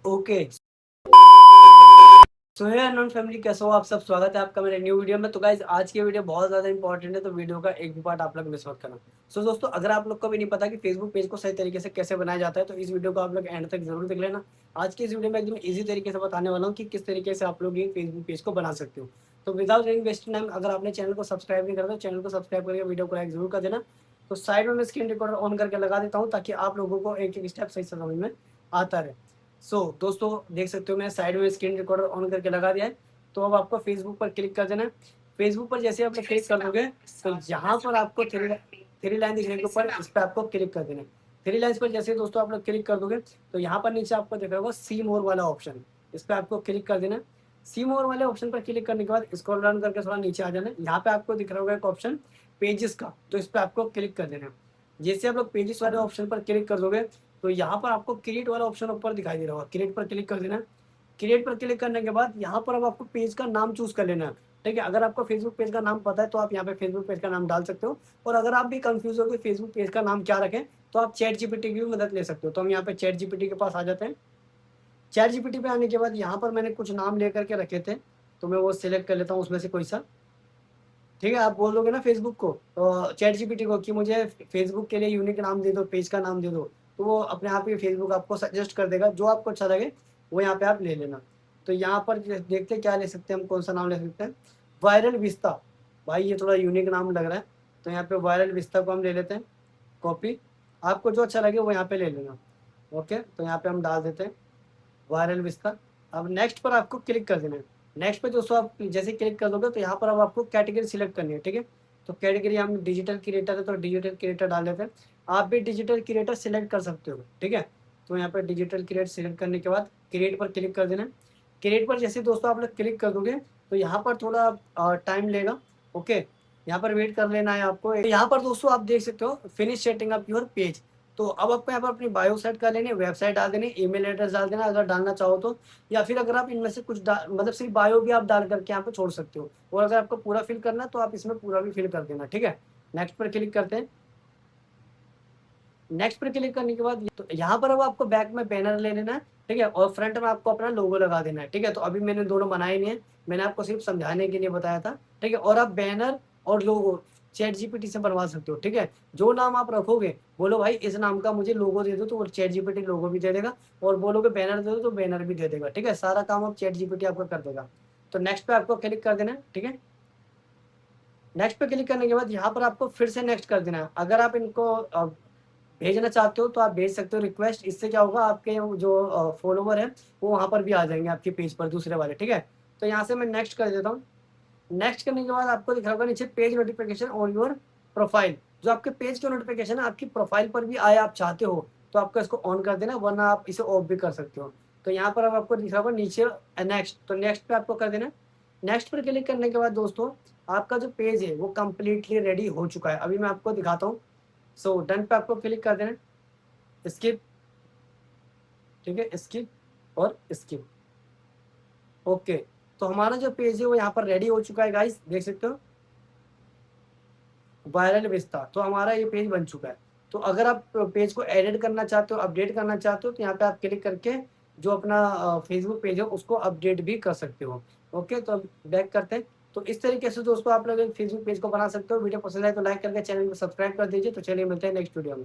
Okay. सो हे unknown family, कैसे हो आप सब? स्वागत है आपका मेरे न्यू वीडियो में। तो गाइज आज की वीडियो बहुत ज़्यादा इंपॉर्टेंट है, तो वीडियो का एक भी पार्ट आप लोग मिस मत करना। सो दोस्तों, अगर आप लोग को भी नहीं पता कि फेसबुक पेज को सही तरीके से कैसे बनाया जाता है, तो इस वीडियो को आप लोग एंड तक जरूर देख लेना। आज की इस वीडियो में एकदम ईजी तरीके से बताने वाला हूँ कि किस तरीके से आप लोग ये फेसबुक पेज को बना सकते हो। तो विदाउट एनी वेस्टिंग टाइम, अगर आपने चैनल को सब्सक्राइब नहीं करा तो चैनल को सब्सक्राइब करके वीडियो को लाइक जरूर कर देना। तो साइड में मैं स्क्रीन रिकॉर्डर ऑन करके लगा देता हूँ ताकि आप लोगों को एक एक स्टेप सही से समझ में आता रहे। सो दोस्तों, देख सकते हो मैं साइड में स्क्रीन रिकॉर्डर ऑन करके लगा दिया है। तो अब आपको फेसबुक पर क्लिक कर देना है। फेसबुक पर जैसे आप लोग क्लिक कर दोगे तो यहाँ पर आपको थ्री लाइन दिखने के ऊपर इस पर आपको क्लिक कर देना है। थ्री लाइन्स पर जैसे दोस्तों आप लोग क्लिक कर दोगे तो यहाँ पर नीचे आपको दिख रहा होगा सी मोर वाला ऑप्शन, इस पर आपको क्लिक कर देना है। सी मोर वाले ऑप्शन पर क्लिक करने के बाद स्क्रॉल डाउन करके थोड़ा नीचे आ जाना है। यहाँ पे आपको दिख रहा होगा एक ऑप्शन पेजेस का, तो इस पर आपको क्लिक कर देना है। जैसे आप लोग पेजेस वाले ऑप्शन पर क्लिक कर दोगे तो यहाँ पर आपको क्रिएट वाला ऑप्शन ऊपर दिखाई दे रहा होगा, क्रिएट पर क्लिक कर देना है। क्रिएट पर क्लिक करने के बाद यहाँ पर अब आपको पेज का नाम चूज कर लेना है। ठीक है, अगर आपको फेसबुक पेज का नाम पता है तो आप यहाँ पे फेसबुक पेज का नाम डाल सकते हो, और अगर आप भी कंफ्यूज हो कि फेसबुक पेज का नाम क्या रखें तो आप चैट जीपीटी की भी मदद ले सकते हो। तो हम यहाँ पे चैट जीपीटी के पास आ जाते हैं। चैट जीपीटी पे आने के बाद यहाँ पर मैंने कुछ नाम लेकर के रखे थे, तो मैं वो सिलेक्ट कर लेता हूँ उसमें से कोई सा। ठीक है, आप बोल दोगे ना फेसबुक को, तो चैट जीपीटी को कि मुझे फेसबुक के लिए यूनिक नाम दे दो, पेज का नाम दे दो, तो वो अपने आप ही फेसबुक आपको सजेस्ट कर देगा, जो आपको अच्छा लगे वो यहाँ पे आप ले लेना। तो यहाँ पर देखते हैं क्या ले सकते हैं हम, कौन सा नाम ले सकते हैं। वायरल विस्ता, भाई ये थोड़ा यूनिक नाम लग रहा है, तो यहाँ पे वायरल विस्ता को हम ले लेते हैं कॉपी। आपको जो अच्छा लगे वो यहाँ पे ले लेना। ओके, तो यहाँ पे हम डाल देते हैं वायरल विस्ता। अब नेक्स्ट पर आपको क्लिक कर देना है। नेक्स्ट पे दोस्तों आप जैसे क्लिक कर दोगे तो यहाँ पर अब आपको कैटेगरी सिलेक्ट करनी है। ठीक है, तो कैटेगरी हम डिजिटल क्रिएटर है तो डिजिटल क्रिएटर डाल देते हैं। आप भी डिजिटल क्रिएटर सिलेक्ट कर सकते हो। ठीक है, तो यहाँ पर डिजिटल क्रिएट सिलेक्ट करने के बाद क्रिएट पर क्लिक कर देना है। क्रिएट पर जैसे दोस्तों आप लोग क्लिक कर दोगे तो यहाँ पर थोड़ा टाइम लेगा। ओके, यहाँ पर वेट कर लेना है आपको। यहाँ पर दोस्तों आप देख सकते हो finish setting up your page. तो अब आपको यहाँ पर अपनी बायो सेट कर लेनी है, वेबसाइट डाल देनी, ईमेल एड्रेस डाल देना अगर डालना चाहो तो, या फिर अगर आप इनमें से कुछ मतलब सिर्फ बायो भी आप डाल करके यहाँ पे छोड़ सकते हो, और अगर आपको पूरा फिल करना है तो आप इसमें पूरा भी फिल कर देना। ठीक है, नेक्स्ट पर क्लिक करते हैं। नेक्स्ट पर क्लिक करने के बाद तो यहाँ पर अब आपको बैक में बैनर ले लेना है। ठीक है, और फ्रंट में आपको अपना लोगो लगा देना है। ठीक है, तो अभी मैंने दोनों बनाए नहीं है, मैंने आपको सिर्फ समझाने के लिए बताया था। ठीक है, और आप बैनर और लोगो चैट जीपीटी से बनवा सकते हो। ठीक है, जो नाम आप रखोगे, बोलो भाई इस नाम का मुझे लोगो दे दो, तो वो चैट जीपीटी लोगो भी दे देगा, और बोलोगे बैनर दे दो तो बैनर भी दे देगा। ठीक है, सारा काम आप चैट जीपीटी आपका कर देगा। तो नेक्स्ट पे आपको क्लिक कर देना है। ठीक है, नेक्स्ट पे क्लिक करने के बाद यहाँ पर आपको फिर से नेक्स्ट कर देना है। अगर आप इनको भेजना चाहते हो तो आप भेज सकते हो रिक्वेस्ट। इससे क्या होगा, आपके जो फॉलोवर है वो वहाँ पर भी आ जाएंगे आपके पेज पर दूसरे वाले। ठीक है, तो यहाँ से मैं नेक्स्ट कर देता हूँ। नेक्स्ट करने के बाद आपको दिख रहा होगा नीचे page notification on your profile. जो आपके पेज के नोटिफिकेशन है आपकी प्रोफाइल पर भी आए आप चाहते हो तो आपको इसको ऑन कर देना, वरना आप इसे ऑफ भी कर सकते हो। तो यहाँ पर अब आपको दिख रहा होगा नीचे नेक्स्ट, तो नेक्स्ट पे आपको कर देना। नेक्स्ट पर क्लिक करने के बाद दोस्तों आपका जो पेज है वो कम्प्लीटली रेडी हो चुका है। अभी मैं आपको दिखाता हूँ। सो डन पे आपको क्लिक कर देना, स्किप। ठीक है, स्किप और स्किप। ओके, तो हमारा जो पेज है वो यहाँ पर रेडी हो चुका है गाइस, देख सकते हो वायरल विस्ता। तो हमारा ये पेज बन चुका है। तो अगर आप पेज को एडिट करना चाहते हो, अपडेट करना चाहते हो, तो यहाँ पे आप क्लिक करके जो अपना फेसबुक पेज है उसको अपडेट भी कर सकते हो। ओके, तो अब बैक करते हैं। तो इस तरीके से दोस्तों आप लोग एक फेसबुक पेज को बना सकते हो। वीडियो पसंद आए तो लाइक करके चैनल को सब्सक्राइब कर दीजिए। तो चलिए मिलते हैं नेक्स्ट वीडियो में।